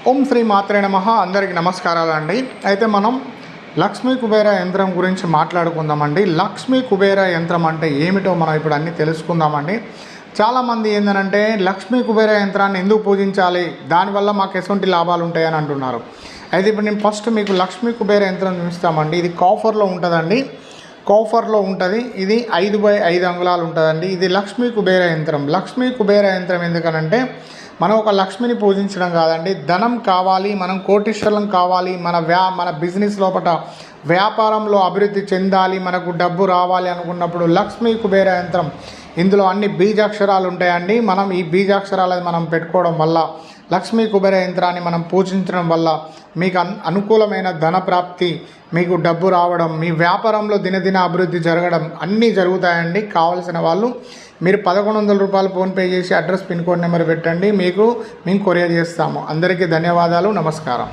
ఓం శ్రీ మాత్రే నమః. అందరికీ నమస్కారాలండి. అయితే మనం లక్ష్మీ కుబేర యంత్రం గురించి మాట్లాడుకుందామండి. లక్ష్మీ కుబేర యంత్రం అంటే ఏమిటో మనం ఇప్పుడు అన్నీ తెలుసుకుందామండి. చాలామంది ఏంటంటే లక్ష్మీ కుబేర యంత్రాన్ని ఎందుకు పూజించాలి, దానివల్ల మాకు ఎటువంటి లాభాలు ఉంటాయని అంటున్నారు. అయితే ఇప్పుడు నేను ఫస్ట్ మీకు లక్ష్మీ కుబేర యంత్రం చూపిస్తామండి. ఇది కాఫర్లో ఉంటుందండి. కాఫర్లో ఉంటుంది. ఇది 5x5 అంగుళాలు ఉంటుందండి. ఇది లక్ష్మీ కుబేర యంత్రం. లక్ష్మీ కుబేర యంత్రం ఎందుకనంటే మనం ఒక లక్ష్మిని పూజించడం కాదండి, ధనం కావాలి, మనం కోటీశ్వరులం కావాలి, మన బిజినెస్ లోపల వ్యాపారంలో అభివృద్ధి చెందాలి, మనకు డబ్బు రావాలి అనుకున్నప్పుడు లక్ష్మీ కుబేర యంత్రం ఇందులో అన్ని బీజాక్షరాలు ఉంటాయండి. మనం ఈ బీజాక్షరాలను మనం పెట్టుకోవడం వల్ల, లక్ష్మీ కుబేర యంత్రాన్ని మనం పూజించడం వల్ల మీకు అనుకూలమైన ధన ప్రాప్తి, మీకు డబ్బు రావడం, మీ వ్యాపారంలో దినదిన అభివృద్ధి జరగడం అన్నీ జరుగుతాయండి. కావలసిన వాళ్ళు మీరు 1100 రూపాయలు ఫోన్పే చేసి అడ్రస్ పిన్ కోడ్ నెంబర్ పెట్టండి, మేము కొరియర్ చేస్తాము. అందరికీ ధన్యవాదాలు. నమస్కారం.